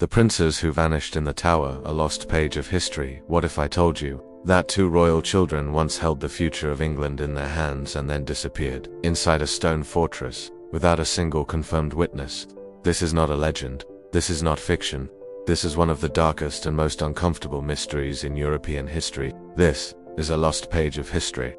The princes who vanished in the tower, a lost page of history. What if I told you that two royal children once held the future of England in their hands and then disappeared inside a stone fortress without a single confirmed witness? This is not a legend. This is not fiction. This is one of the darkest and most uncomfortable mysteries in European history. This is a lost page of history.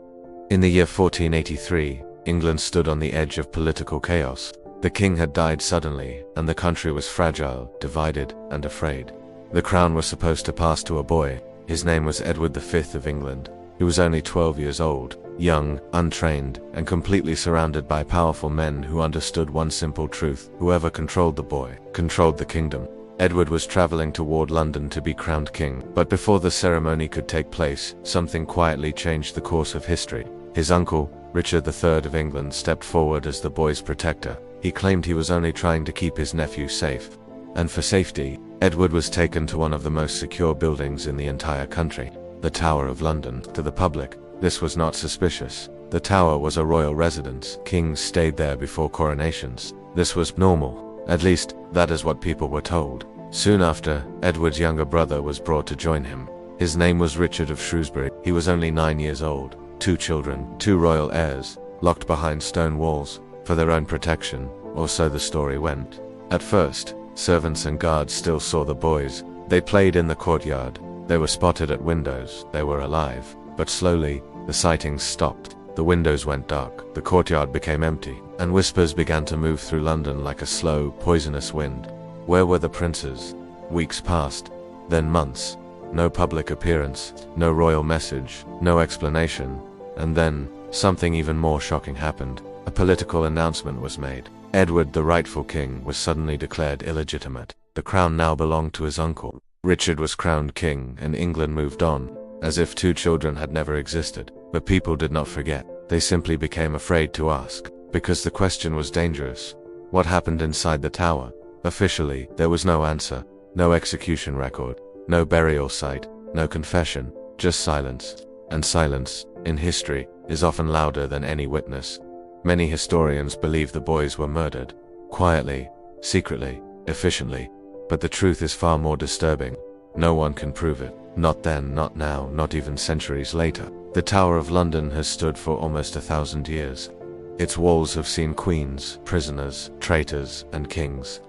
In the year 1483, England stood on the edge of political chaos. The king had died suddenly, and the country was fragile, divided, and afraid. The crown was supposed to pass to a boy. His name was Edward V of England. He was only 12 years old, young, untrained, and completely surrounded by powerful men who understood one simple truth: whoever controlled the boy, controlled the kingdom. Edward was traveling toward London to be crowned king, but before the ceremony could take place, something quietly changed the course of history. His uncle, Richard III of England, stepped forward as the boy's protector. He claimed he was only trying to keep his nephew safe. And for safety, Edward was taken to one of the most secure buildings in the entire country, the Tower of London. To the public, this was not suspicious. The tower was a royal residence. Kings stayed there before coronations. This was normal. At least, that is what people were told. Soon after, Edward's younger brother was brought to join him. His name was Richard of Shrewsbury. He was only 9 years old. 2 children, 2 royal heirs, locked behind stone walls, for their own protection, or so the story went. At first, servants and guards still saw the boys. They played in the courtyard. They were spotted at windows. They were alive. But slowly, the sightings stopped. The windows went dark. The courtyard became empty, and whispers began to move through London like a slow, poisonous wind. Where were the princes? Weeks passed, then months. No public appearance, no royal message, no explanation. And then, something even more shocking happened. A political announcement was made. Edward, the rightful king, was suddenly declared illegitimate. The crown now belonged to his uncle. Richard was crowned king, and England moved on, as if 2 children had never existed. But people did not forget. They simply became afraid to ask, because the question was dangerous. What happened inside the tower? Officially, there was no answer, no execution record, no burial site, no confession, just silence. And silence, in history, is often louder than any witness. Many historians believe the boys were murdered, quietly, secretly, efficiently. But the truth is far more disturbing. No one can prove it. Not then, not now, not even centuries later. The Tower of London has stood for almost 1,000 years. Its walls have seen queens, prisoners, traitors, and kings.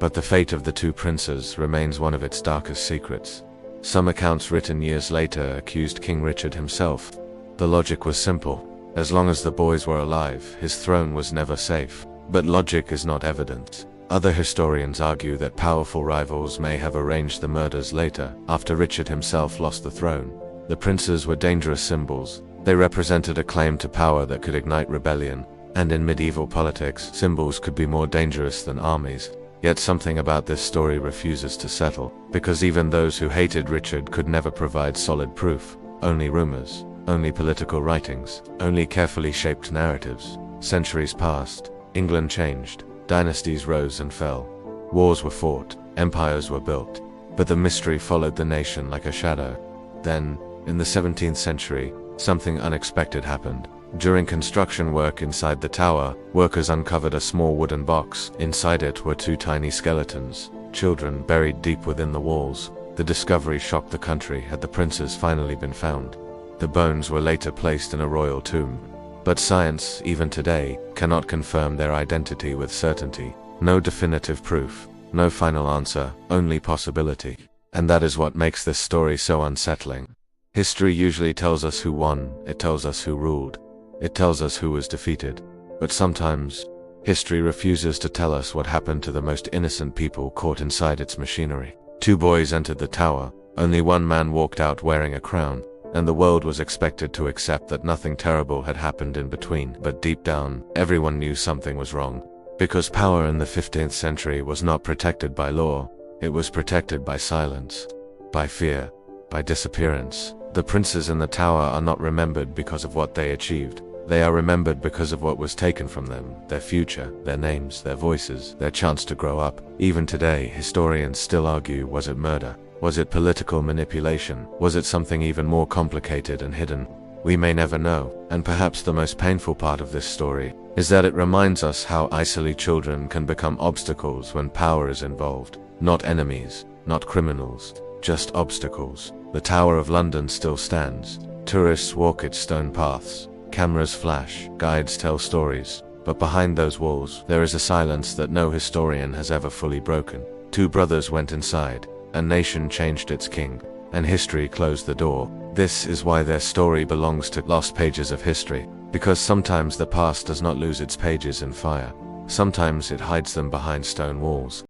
But the fate of the 2 princes remains one of its darkest secrets. Some accounts written years later accused King Richard himself. The logic was simple. As long as the boys were alive, his throne was never safe. But logic is not evidence. Other historians argue that powerful rivals may have arranged the murders later, after Richard himself lost the throne. The princes were dangerous symbols. They represented a claim to power that could ignite rebellion. And in medieval politics, symbols could be more dangerous than armies. Yet something about this story refuses to settle, because even those who hated Richard could never provide solid proof. Only rumors, only political writings, only carefully shaped narratives. Centuries passed, England changed, dynasties rose and fell, wars were fought, empires were built, but the mystery followed the nation like a shadow. Then, in the 17th century, something unexpected happened. During construction work inside the tower, workers uncovered a small wooden box. Inside it were 2 tiny skeletons, children buried deep within the walls. The discovery shocked the country. Had the princes finally been found? The bones were later placed in a royal tomb. But science, even today, cannot confirm their identity with certainty. No definitive proof, no final answer, only possibility. And that is what makes this story so unsettling. History usually tells us who won, it tells us who ruled. It tells us who was defeated. But sometimes, history refuses to tell us what happened to the most innocent people caught inside its machinery. 2 boys entered the tower. Only one man walked out wearing a crown, and the world was expected to accept that nothing terrible had happened in between. But deep down, everyone knew something was wrong. Because power in the 15th century was not protected by law, it was protected by silence, by fear, by disappearance. The princes in the tower are not remembered because of what they achieved. They are remembered because of what was taken from them, their future, their names, their voices, their chance to grow up. Even today, historians still argue, was it murder? Was it political manipulation? Was it something even more complicated and hidden? We may never know, and perhaps the most painful part of this story is that it reminds us how easily children can become obstacles when power is involved. Not enemies, not criminals, just obstacles. The Tower of London still stands. Tourists walk its stone paths. Cameras flash, guides tell stories. But behind those walls, there is a silence that no historian has ever fully broken. Two brothers went inside. A nation changed its king, and history closed the door. This is why their story belongs to lost pages of history. Because sometimes the past does not lose its pages in fire. Sometimes it hides them behind stone walls.